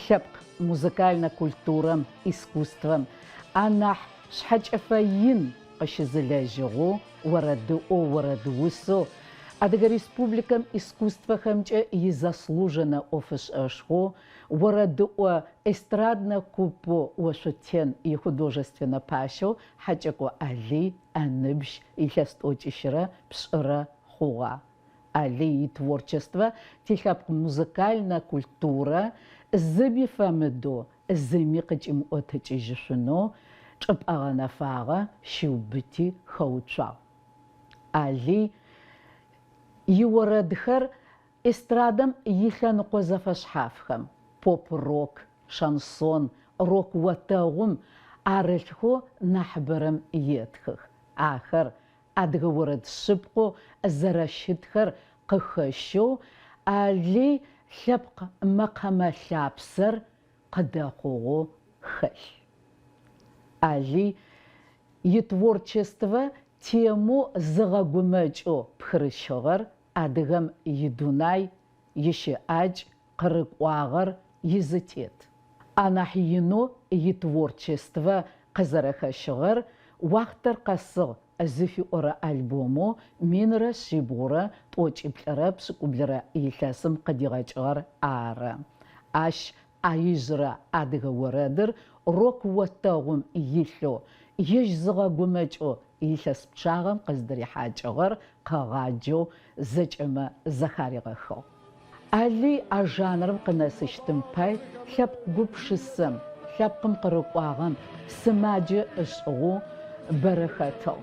Алъэпкъ музыкальнэ культурэм, искусствэм анахь шъхьэкӏэфэин къыщызэлэжьыгъэу орэдыӏо, орэдыусэу Адыгэ Республикэм искусствэхэмкӏэ изаслуженэ ӏофышӏэшхо орэдыӏо эстраднэ купо Ошъутен ихудожественнэ пащэу Хьакӏэкӏо Алый Аныбжь илъэс тӏокӏищырэ пшӏырэ хъугъэ. Алый итворчество тилъэпкъ музыкальнэ культурэ зыми фэмыдэу, зыми къыкӏимыӏотыкӏыжьышъунэу чӏыпӏэ гъэнэфагъэ щыубыти хэуцуагъ. Алый иорэдхэр эстрадэм илъэныкъо зэфэшъхьафхэм поп-рок, шансон, рок-отэгъум арылъхэу нахь бэрэм етхых. Ахэр адыгэ орэд шъыпкъэу зэрэщытхэр къыхэщэу Алый лъэпкъ мэкъэмэ лъапсэр къыдэхъугъэу хэлъ. Алый итворчествэ тему зыгъэгумэкӏэу пхырыщыгъэр адыгэм идунай, ищыӏакӏ, къырыкӏуагъэр изытет. Анахь инэу итворчествэ къызэрэхэщыгъэр Уахътэр Къэсыгъ зыфиӏорэ альбомэу минрэ шъибгъурэ тӏокӏиплӏырэ пшӏыкӏублырэ илъэсым къыдигъэкӏыгъэр ары. Ащ аижърэ адыгэ орэдыр рок-отэгъум илъэу ежь зыгъэгумэкӏэу илъэс пчъагъэм къыздырихьакӏыгъэр къэгъаджэу зэкӏэмэ зэхаригъэхыгъ. Алый а жанрым къынэсыщтым пай лъэпкъ гупшысэм, лъэпкъым къырыкӏуагъэм сымаджэ ышӏыгъэу бэрэхэтыгъ.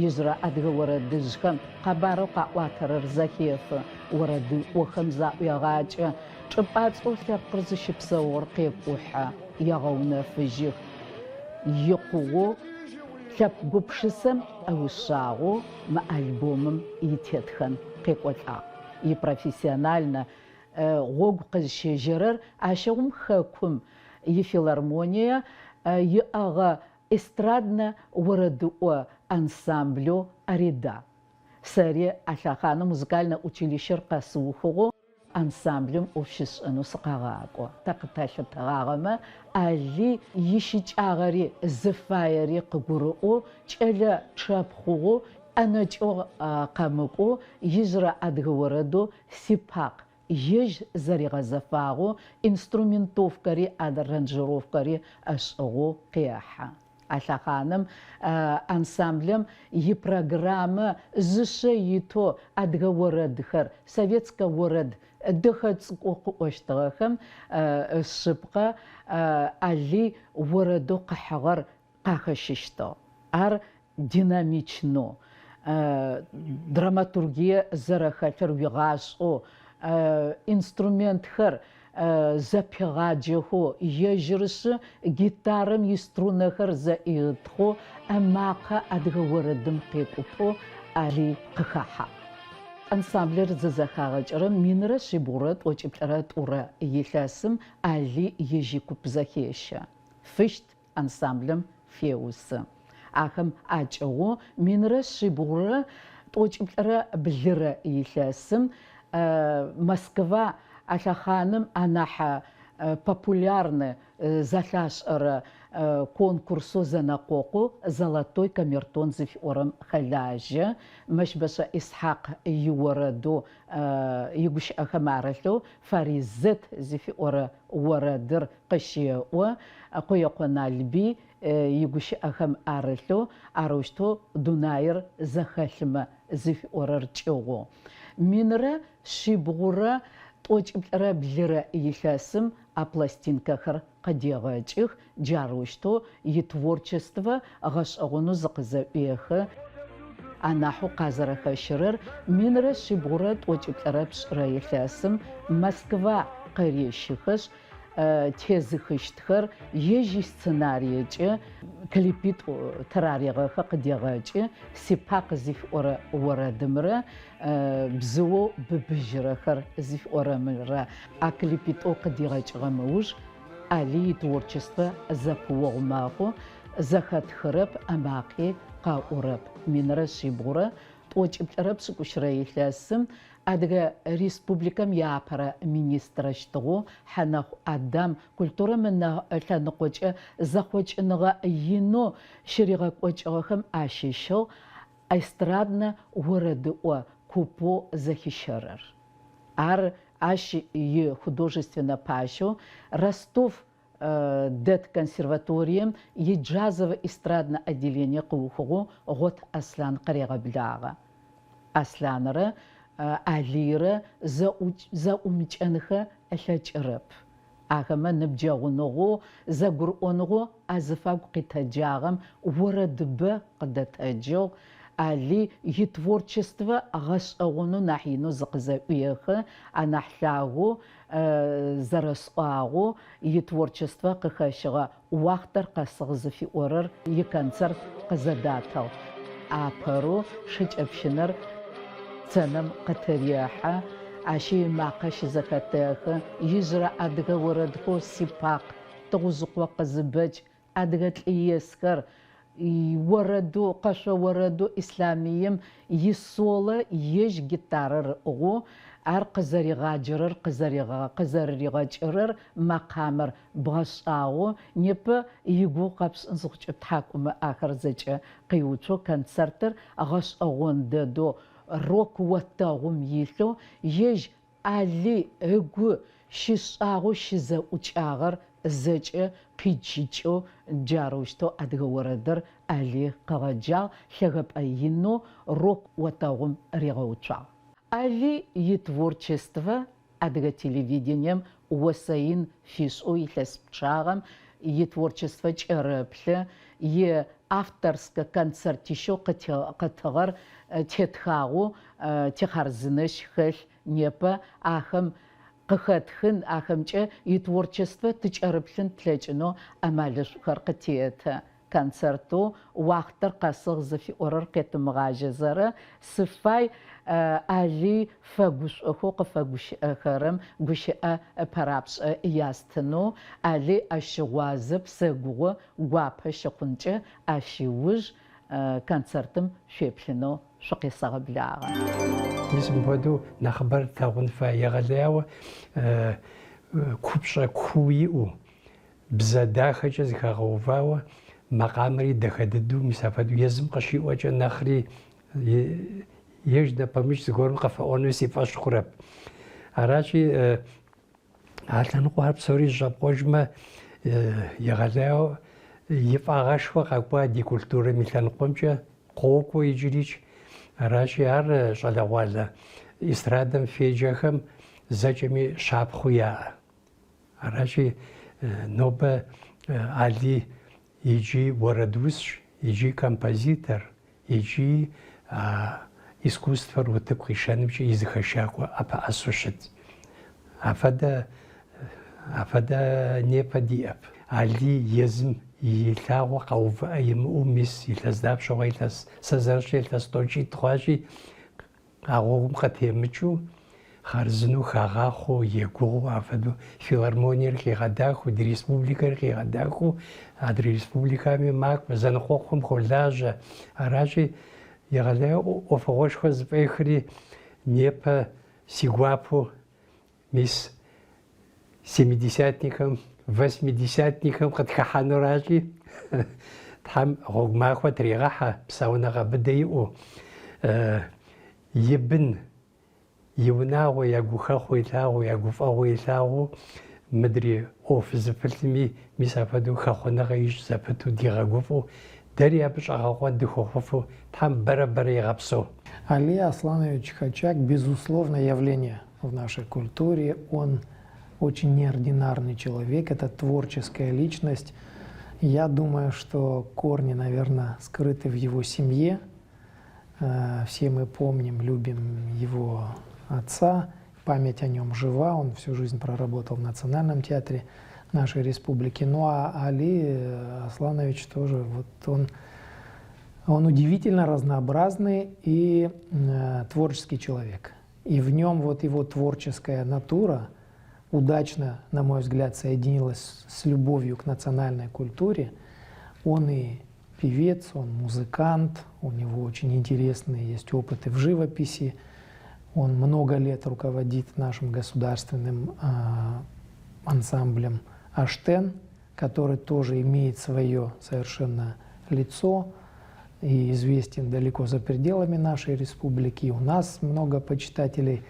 Ижърэ адыгэ орэдыжъхэм къэбарэу къаӏуатэрэр зэхефы, орэдыӏохэм заӏуегъакӏэ, чӏыпӏацӏэу лъэпкъыр зыщыпсэугъэр къекӏухьэ, егъэунэфыжьых. Икъугъэу лъэпкъ гупшысэм ӏэушъагъэу мы альбомым итетхэн къекӏолӏагъ. Ипрофессиональнэ гъогу къызщежьэрэр ащэгъум хэкум ифилармоние иӏэгъэ эстраднэ орэдыӏо ансамблеу Арида. Сэри Алъэхъанэ музыкальнэ училищэр къэсыухыгъэу ансамблем ӏофщишӏэнэу сыкъэгъакӏо. Тэ къытэлъытэгъагъэмэ Алый ищыкӏагъэри зыфаери къыгурыӏэу кӏэлэ чъэпхъугъэу ӏэнэкӏэу къэмыкӏоу ижърэ адыгэ орэдэу сипакъ ежь зэригъэзэфагъэу инструментовкэри аранжировкэри ышӏыгъэу къехьэ. Алъэхъаным ансамблем ипрограммэ зыщэ итэу адыгэ орэдхэр, советскэ орэд дэхэ цӏыкӏоу къыӏощтыгъэхэм шъыпкъэ Алый орэдэу къыхьыгъэр къахэщыщтыгъ. Ар динамичнэу, драматургие зэрэхэлъыр уигъашӏэу, инструментхэр зэпегъаджэхэу, ежьырышъы гитарэм иструнэхэр зэӏигъытхэу макъэ адыгэ орэдым къекӏупӏэу Алый къыхахьагъ. Ансамблэр зызэхагъэкӏырэм минрэ шъибгъурэ тӏокӏиплӏырэ тӏурэ илъэсым Алый ежьи куп зэхещэ. Фыщт ансамблем феусы. Ахэм акӏэу минрэ шъибгъурэ тӏокӏиплӏырэ блырэ илъэсым Москва Алъэхъаным анахь популярны зэлъашӏэрэ конкурсо зэнэкъокъу «Золотой камертон» зыфиӏорэм хэлажьэ. Мэщбэшӏэ Исхьакъ иорэдэу игущыӏэхэм арылъэу Фаризэт зыфиӏорэ орэдыр къыщеӏо. Къуекъо Налбый игущыӏэхэм арылъэу арэущтэу Дунаир зэхэлъымэ зыфиӏорэр кӏыгъо. Минрэ шъибгъурэ тӏокӏиплӏырэ блырэ илъэсым пластинкэхэр къыдегъэкӏых. Джарэущтэу итворчествэ гъэшӏэгъонэу зыкъызэӏуехы. Анахьэу къазэрэхэщырэр минрэ шъибгъурэ тӏокӏиплӏырэ пшӏырэ илъэсым Москва къырещыхэшъ тезыхыщтхэр ежьи сценариекӏэ клипитӏу тэрарегъэхэ къыдегъэкӏы. Сипакъ зыфиӏорэ орэдымрэ бзыоу быбыжьырэхэр зыфиӏорэмрэ клипитӏэу къыдигъэкӏыгъэ ыуж Алый итворчествэ зэпыогъу мэхъу. Зэхэтхырэп макъи къаӏорэп. Минрэ шъибгъурэ тӏокӏиплӏырэ пшӏыкӏущрэ илъэсым أدغا ريسبوبليكام يابرا مينيستر اشتغو حنا أدام كولتورا من تنقوش زخوش نغا ينو شريغا قوش أشيشو أسترادنا وردو كوبو захищерер. Ар аш и художественно пашу Ростов дет консерваторием и джазово-эстрадное отделение кухогу год Аслан Карегабляга. Асланера алира за умченха элачрып. Ахама набджагуногу за гуроногу азфаг қитаджагам вородб қдатаджог али и творчество гашагуну нахину зақзауиха анахлагу зарасагу и творчество кахашга уахтар қасгзфи орер и концерт қзадатал апару шичапшинер цанам қатарияха аши мақаш закатаха юзра адга ворадхо сипак тгузуқва қзбач адгат иескар وردو قشة وردو إسلاميم يسولة يج جتارر أو قزري غاجرر قزري غاجرر مقامر بغشاو نيب يجو قبس نزوج بتحكم آخر زج قيوتو كونسرتر غش أغون دو روك وتاغم يلو يج علي هجو شيشاغو شيزا وشاغر زج قيجيجو جاروشتو أدغوردر علي قواجا شغب أينو روك وتاغم ريغوتشا علي يتворчество أدغا تلفزيونيم وساين فيشو يتلسبشاغم يتворчество чарапля ي авторска концертишо قتغر تتخاغو تخارزنش خل نيبا أخم قخاتخن أخمجة يتворчество تجربلن تلاجنو أمالش خرقتيته концерту وقتر قصغ زفي أورر كتم غاجزرة سفاي علي فغوش أخوق فغوش أخرم غوش أبرابس ياستنو علي أشوازب سغو غوابش خنجة أشيوج концертم شيبلنو شقي صغبلاغ ميسم بودو نخبر تاغن فايغلاو كوبشا كويو بزاداخة زكاغوفاو مقامري دخددو مسافدو يزم قشي وجه نخري يجد بمش زغورم قفاونو سيفاش خرب أراشي عالتان قوارب سوري جاب قوجما يغلاو يفاغاش وقاقوا دي كولتورة مثل قومجا قوكو يجريش أراشي عار شالوالا إسترادم في جاخم زجمي شاب خويا أراشي نوبة علي يجي وردوس يجي كومبوزيتور يجي искусство وتبقي شانبش يزخشاكوا أبا أسوشت أفدا نيبا دي أب علي يزم يلاغوا قوفا يمو ميس يلازداب شوغا يلاز سازرش يلاز توجي تخواجي أغوغم قتيمتشو خارزنو خاغاخو يقو أفدو فيلارمونير كي غداخو دي ريسبوبليكا كي غداخو هاد ريسبوبليكا مي ماك بزنخوخم خلاج أراجي يغلاو وفغوش خوز بيخري نيبا سيغوابو ميس 70-никам 80-никам قد كحانو راجي تحم غوغماخو تريغاحا بساونا بديو يبن يوناغو ياغوخاخو يلاغو ياغوفاغو يلاغو مدري اوف زفلتمي مسافدو خاخونا غيش زفتو ديغاغوفو داري ابش اغاخو دخوفو تحم برا يغبسو. Али Асланович Хачак, безусловно, явление в нашей культуре. Он очень неординарный человек, это творческая личность. Я думаю, что корни, наверное, скрыты в его семье. Все мы помним, любим его отца, память о нем жива, он всю жизнь проработал в Национальном театре нашей республики. Ну а Али Асланович тоже, вот он удивительно разнообразный и творческий человек. И в нем вот его творческая натура удачно, на мой взгляд, соединилась с любовью к национальной культуре. Он и певец, он музыкант, у него очень интересные есть опыты в живописи. Он много лет руководит нашим государственным ансамблем «Аштен», который тоже имеет свое совершенно лицо и известен далеко за пределами нашей республики. У нас много почитателей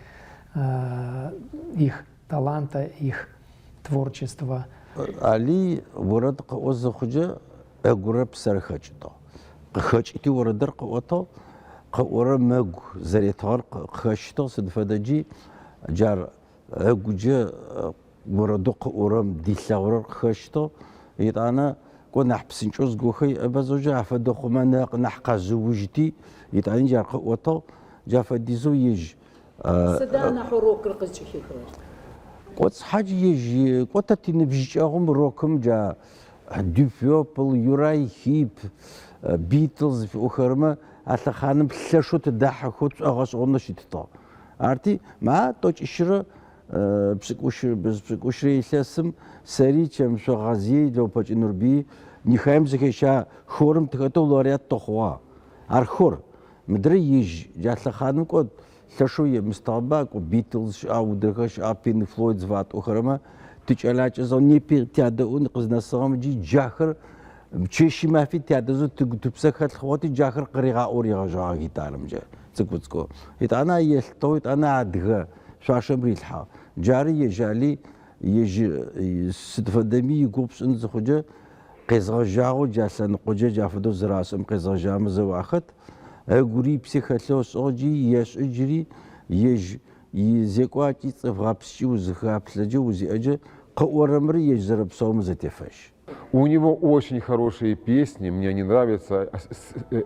их таланта, их творчества. Али вород қозы құжы әгурап сәрі қачыто. Қачыты вородыр қуато, қуара мәг зәретағар қачыто сәдфададжи жар әгужы ورادو قورم ديساورر خشتو يتانا كون نحبسن جوز غوخي ابازوجا فدو خمانا نحقا زوجتي يتاني جار قوتو جافا ديزو يج سدانا حروك رقص خيخر قوت حاج يج قوتتي نبجيغم روكم جا ديفيوبل يوراي هيب بيتلز في اخرما اثا خانم بلاشو تدحخوت اغاس اونشيتو ارتي ما توش اشرا بسكوشري لسم سري чем شو غازي لو باج نوربي نخايم زكيشا خورم تكتو لوريات تخوا ارخور مدري يج جات خانم كود لشويه مستقباك وبيتلز او دركش ابين فلويدز فات اخرما تجلاج زو نيبي تادو نقزنا صغم جي جاخر مشيشي ما في تادو تبسخت خواتي جاخر قريغا اوريغا جا غيتارم جا تسكوتسكو هيت انا يلتويت انا عدغ شاشم ريلحا جاري يجالي يجي ستفدمي يقوبس انز خوجه قزغ جاغو جاسن خوجه جافدو زراسم قزغ جام زواخت اغوري بسيخلوس اوجي يش اجري يج يزيكواتي صفغابسيو زخابسلجو زياجه قورمري يجرب صوم زتفش. У него очень хорошие песни, мне они нравятся,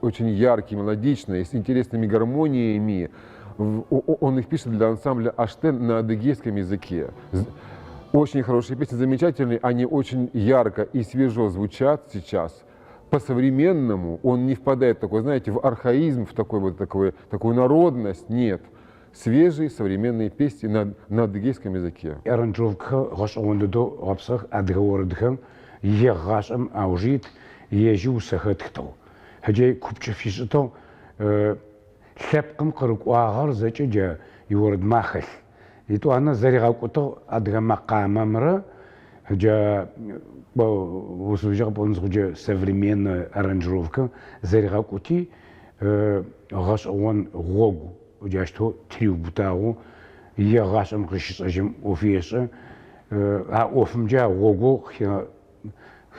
очень яркие, мелодичные, с интересными гармониями. Он их пишет для ансамбля «Аштен» на адыгейском языке. Очень хорошие песни, замечательные, они очень ярко и свежо звучат сейчас. По-современному он не впадает в такой, знаете, в архаизм, в такую народность, нет. Свежие современные песни на адыгейском языке. يغاشم أوجيت يجو سخطتو هجاي كوبشفيشتو ثبقم قرق واغر زجا يورد ماخل يتو أنا زريغا كوتو أدغا مقام مرة هجا وسوجا بونزوجا современن аранжировка زريغا كوتي غاش اون غوغ وجاشتو تريو بوتاغو يغاشم قشيس اجم وفيش اوفم جا غوغو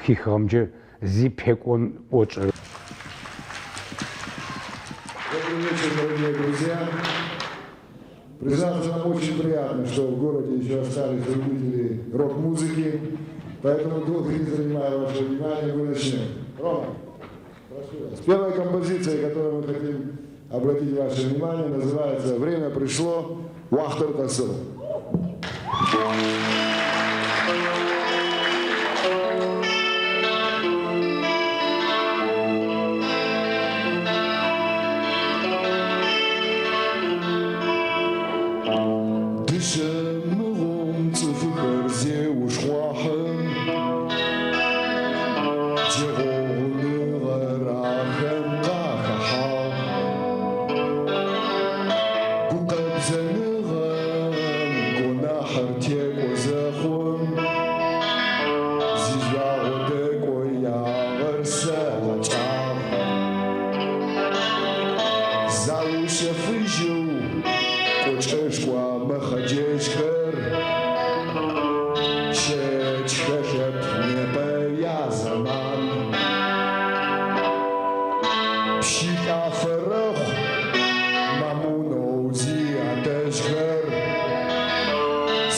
хихамже зипекон оч. Добрый вечер, дорогие друзья. Признаться, нам очень приятно, что в городе еще остались любители рок-музыки, поэтому долго не занимаю ваше внимание, мы начнем. Рома, прошу вас. Первая композиция, которую мы хотим обратить ваше внимание, называется «Время пришло» Уахтар Касыл.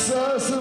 Sasa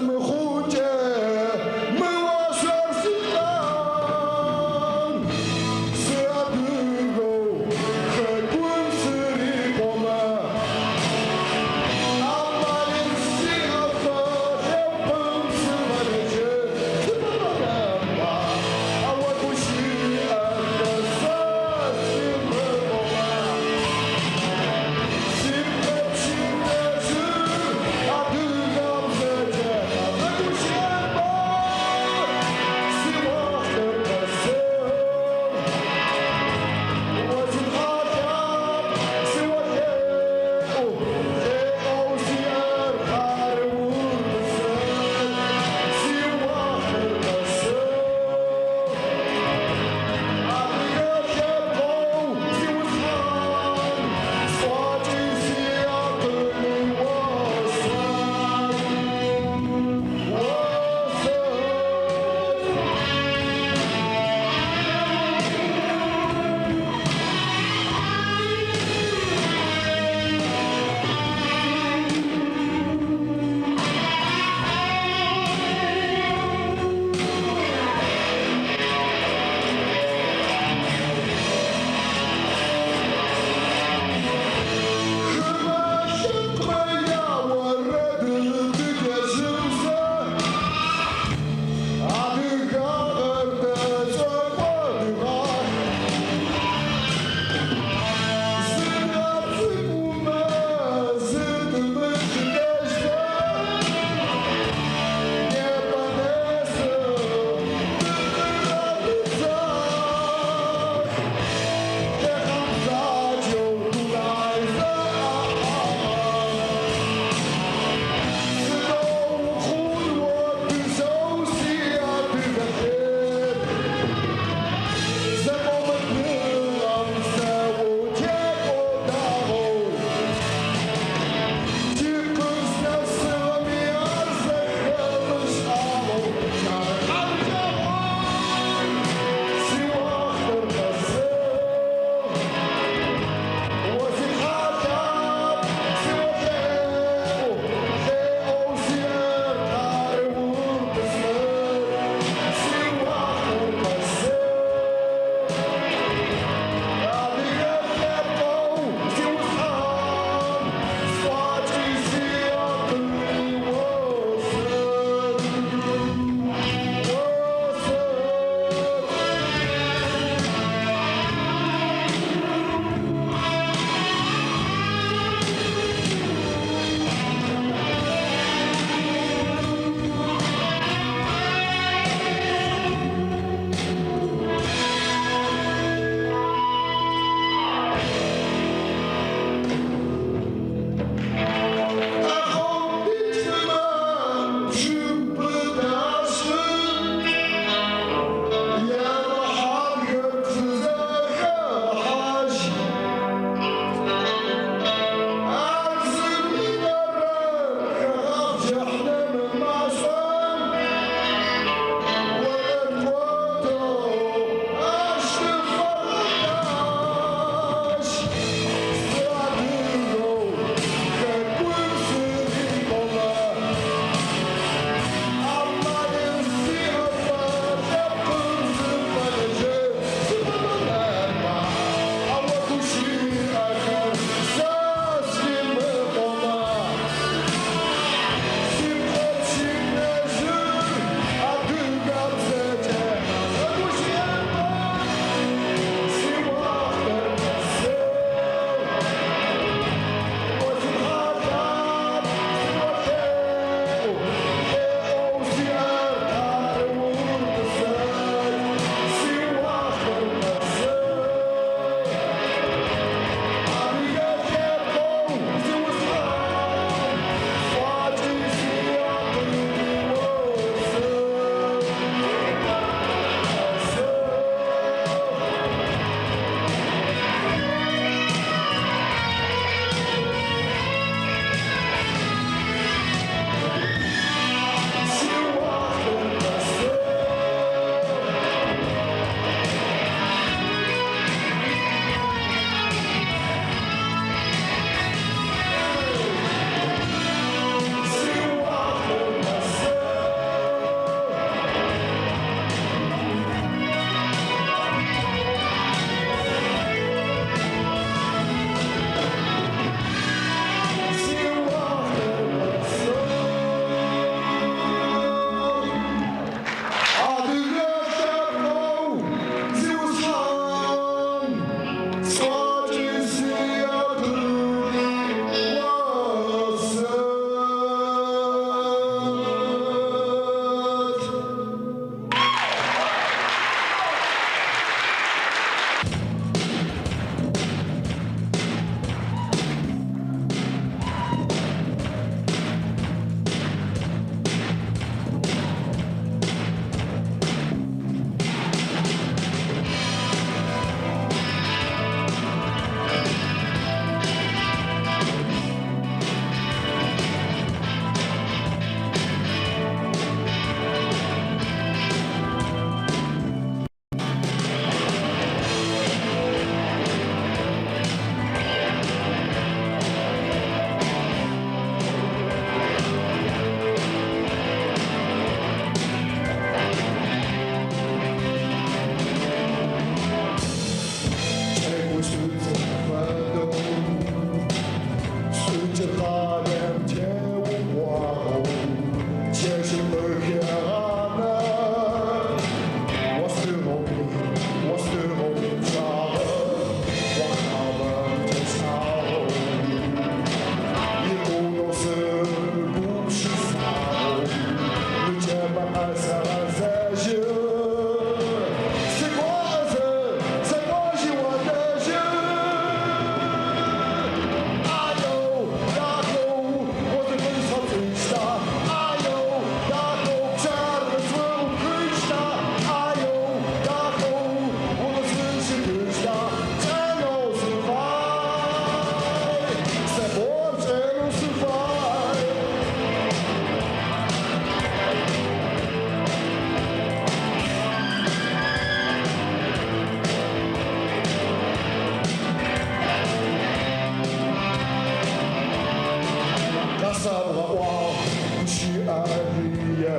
Мария.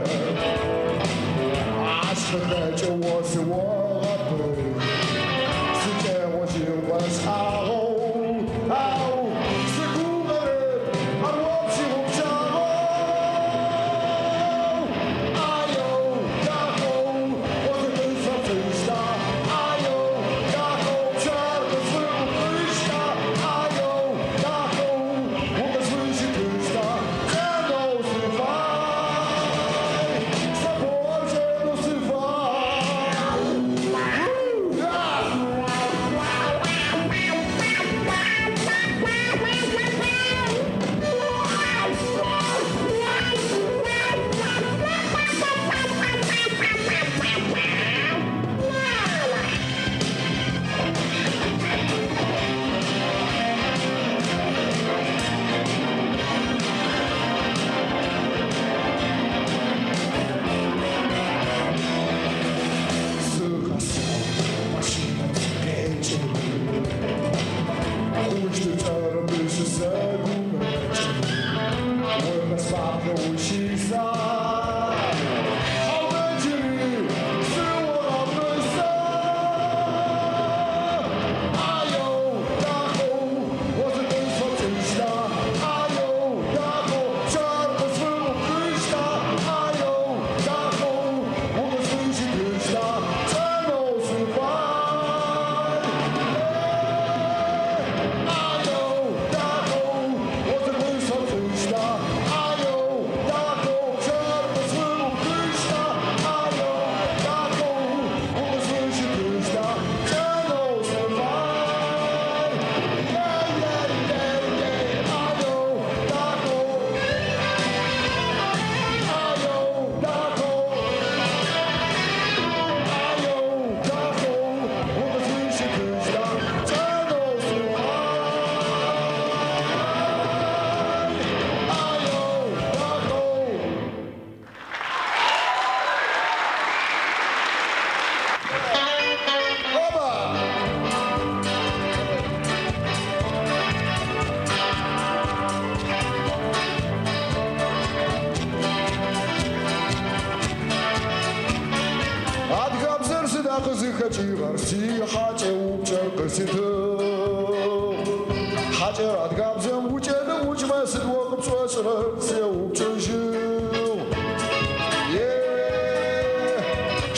Aşkı nece vası vapı. Sıke vası vas ağo. Ağo. Sıkıları arvapşı vupşağo. Ayo, yako. Vazı kızla fışta. Ayo, yako. Şarkı sırrı fışta. Ayo, yako. Vupı sırrı fışta. Sen olsun fay. Sabor sen olsun fay.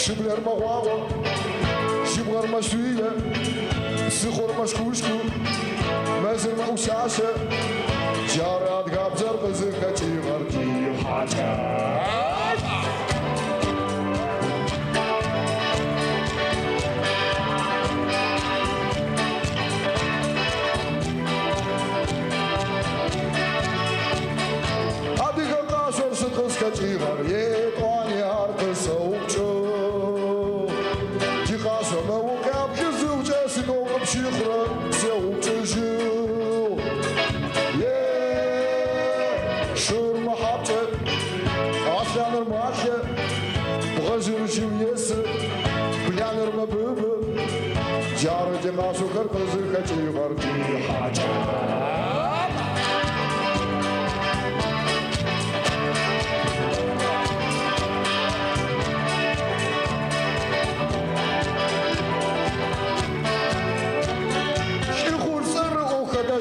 Шибler мағуа, шибғар машуия, сихор машкушку, мәзір маусаша, жарат габзар бізі қачиғар ки хача. Адыға қашыр сытқыз қачиғар, етуани арты сауқчы. Шихра, все учежил. Шурма хапче, асляныр махе, бғажыр жимесі, бляныр ма бүбі, жары дема сукар қызы қачиғар ки хача.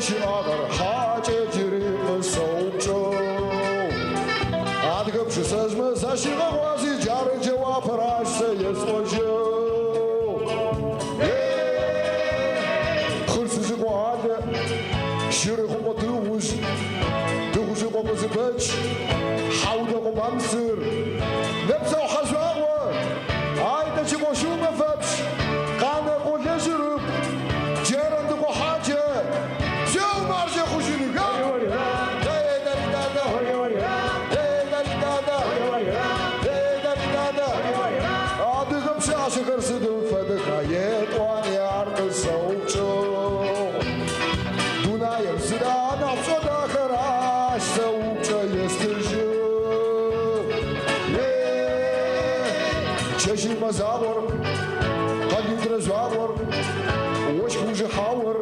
Şiağır hacı ciri soğukçu Adgıp şu sözmü saşığa vazi carı cevap raşsa yesmocu Hırsızı bu halde şırı kumu tığuş Tığuşu kumu zıbıç Havda kumu msır Nepsa o haşvağı Ayda çi boşu mefepş Kanı kule jırıp Cerandı bu hacı Marca kuşunu gel. Adı kapşı aşıkır sıdım fadıka yet van yardı soğukçu. Dunayım sıda napsoda kıraş soğukça yestırcı. Çeşilme zavor, kalidre zavor, oşkucu havor.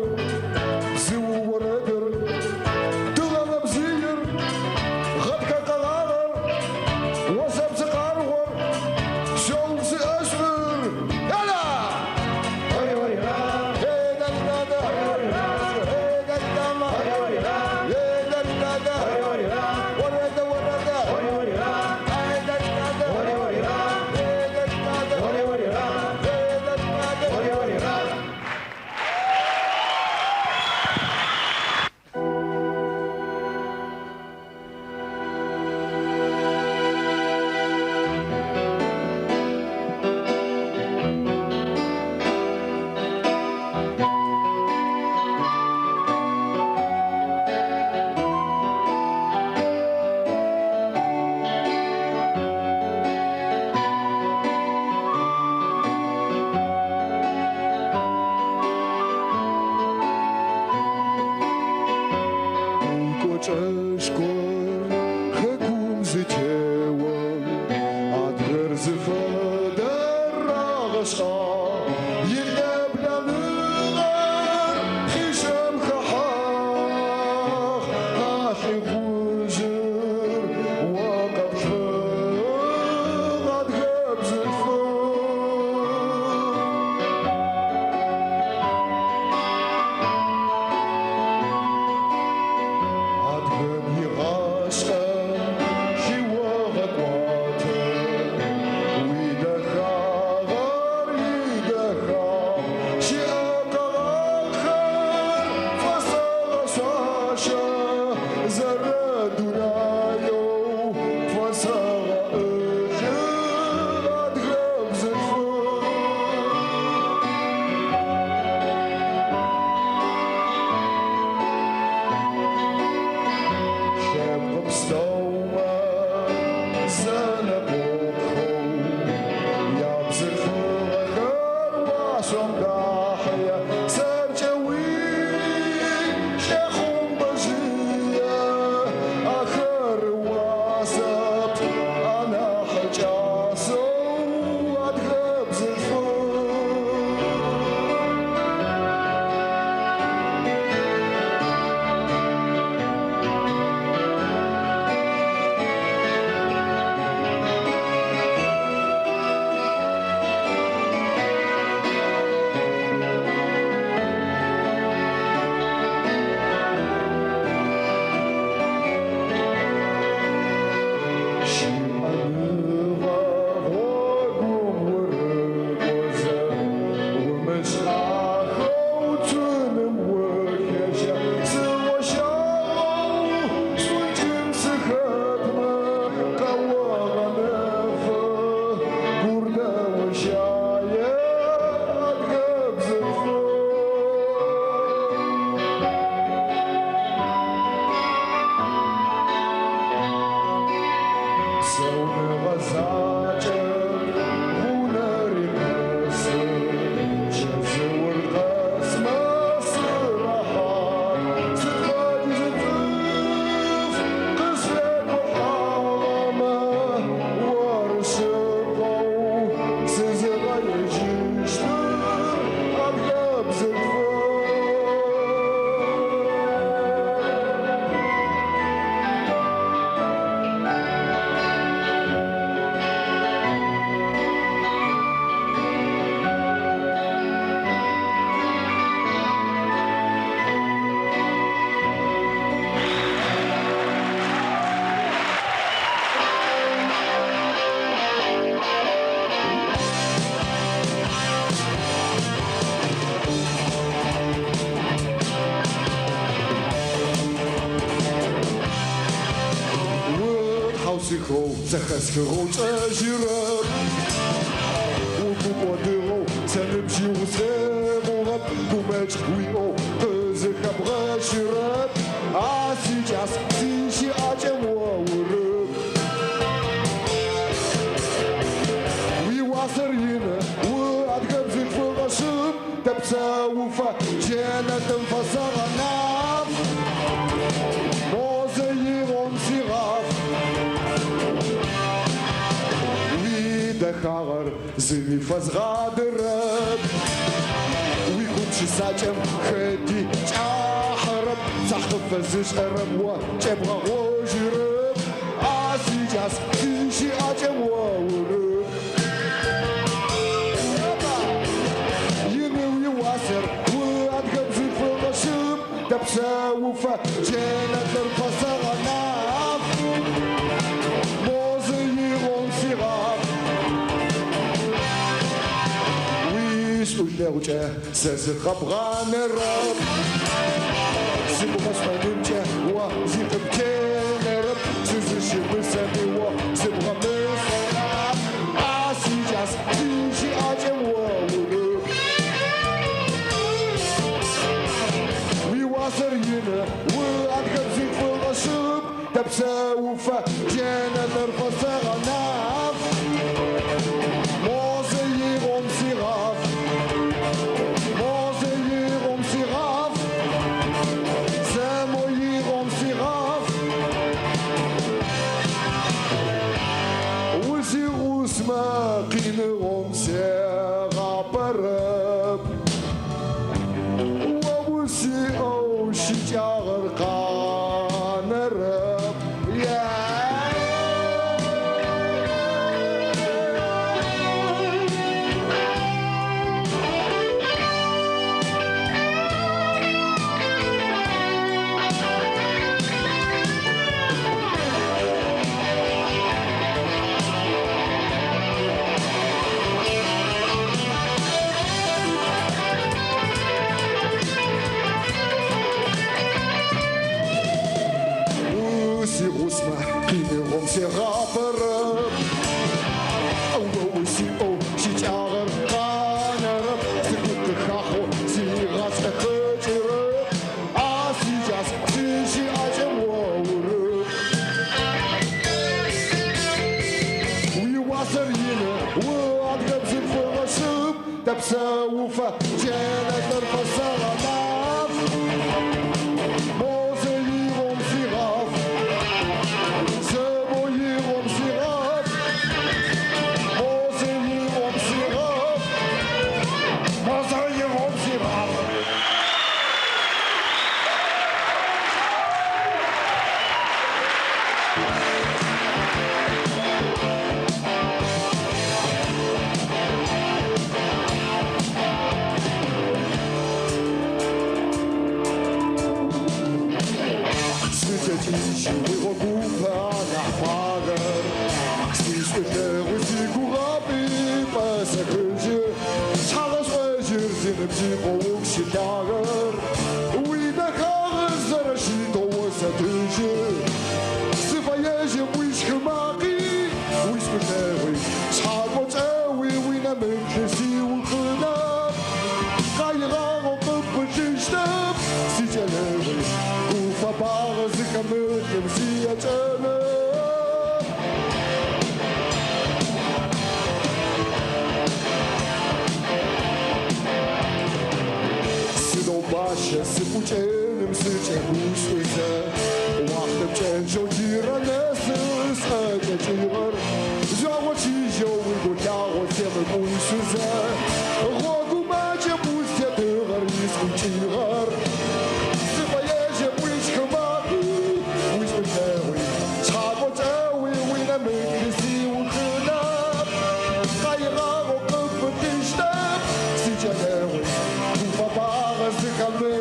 زخسكو تجرب وكوكوديرو سنمشي وسامو كوماج ويو تزك بغاشرب عاسي جاس سيشي عجم وورب ويواصرين وعدقب زيت فغشب تبسا وفا جانا تنفصر نام موزيغون سيغاف دخاغر زمي فزغادرب ويكون شي ساجم خدي جاحرب صحف فزشرب وجبغا وجرب عاسي جاس تيشي عجم وورب يمي ويواسر وادقب زيد فغشب دبسا وفا جانا تنفصر ناف موزيغون سيغاف ولا وجه سازق بغان الرب سيبو غصبا نمجه وزيق بكين الرب سيزر شبر سامي وزيبغا مصراب عاسي جاس تيجي عجم وورب ويواصر ينا وعدقب زيد في الغشب تبسا وفا جانا نرفص غناف موزيغون سيغاف قينهم سيغا برب ووسي او شجاغر قان رب يا قينهم سيغابر أو وسي أو شجاغر قانرب سكوت خاخو سيغاس تخجرب عاسي جاس سيشي عجم وورب ويواصر ينا وعدقب زيد فغشب تبسا وفا جانا ترفص غناف موزيغون سيغاف Sippucenim sıçe kuşuysa Vaktim çenşo ciranesis Öte civar Jawa çijo Uygu kağo semi kuşuysa Rogu mace pustya tığar Yisku civar Sıfayeje Wish kımaki Wish mtewi Çabo tewi Wina mekisi Ukhınap Kayra o kıfı diştep Sıçanewi Kufa bağı sıkalım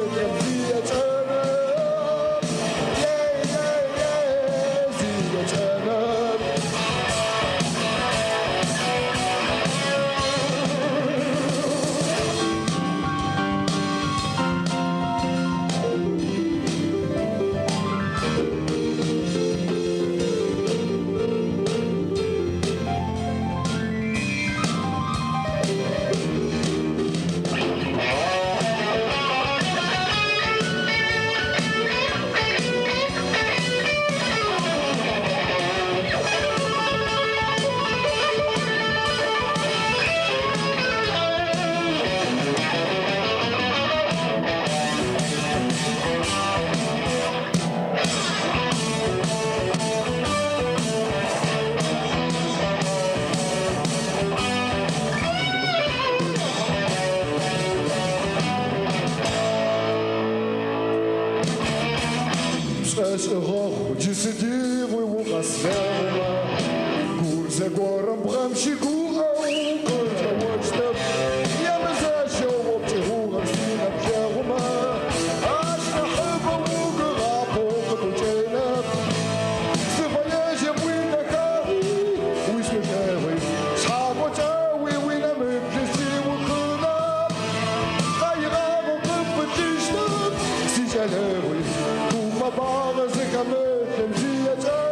Курсе гором брамщику, курсе почтов. Я бы зашел в обтягу, сына пчелума. Аж на хлебом угора, полка пучейна. Сыпанящие пыльно кавы, усмехневый. Шаготявый, вынами красивый хына. Хайраву кыпытышно, сичалевый. Кума бара за камнем, зиятана.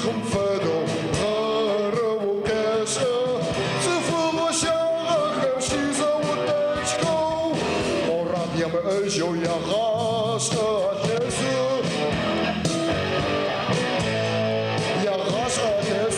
很奋斗，和我感受，只负我想和牺牲我的球，我让你们恩秀呀哈什天使，呀哈什天使。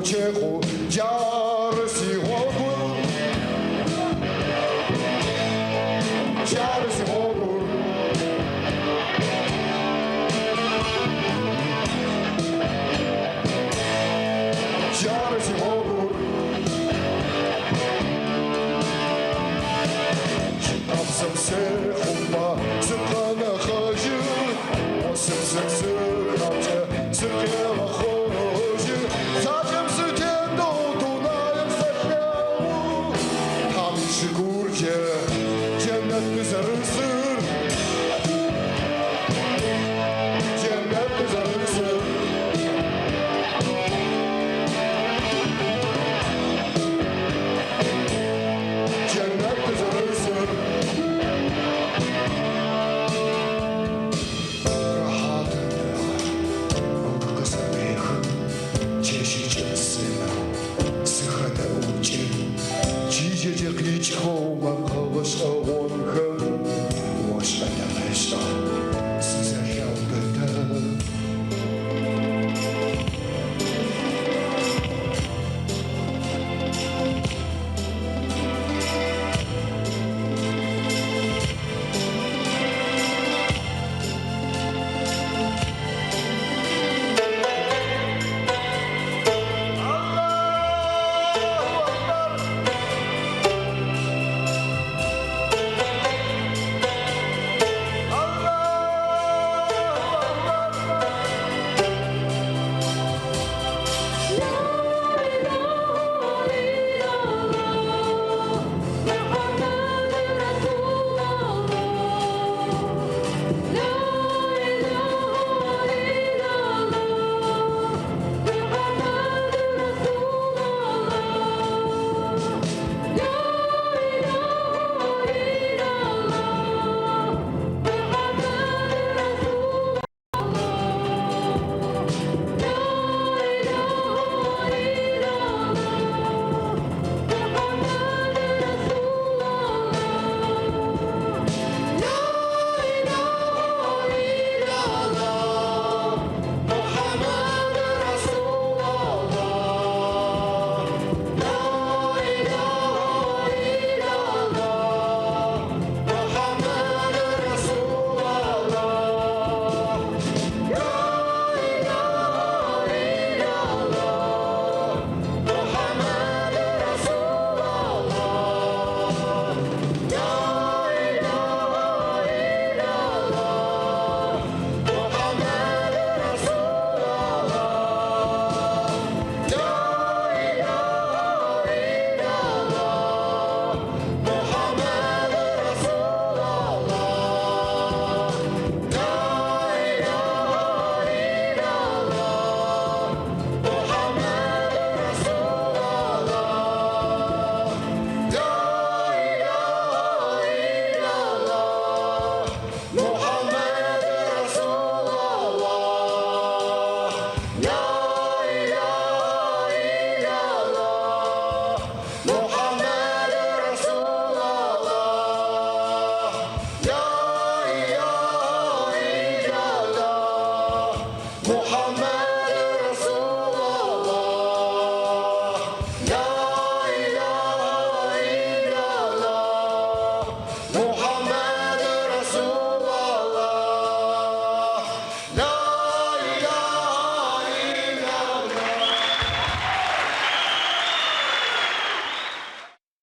Чеху, Чарльз Уолгур, Чарльз Уолгур, Чарльз Уолгур. Читав съм се хумба, зъбана хъжи, осъм съм се хапча, зъбела хъжи, зачем се Sigurce, cennet üzerisi, cennet üzerisi. Cennet üzerisi. Rahatın var, o kısa bir çeşitli.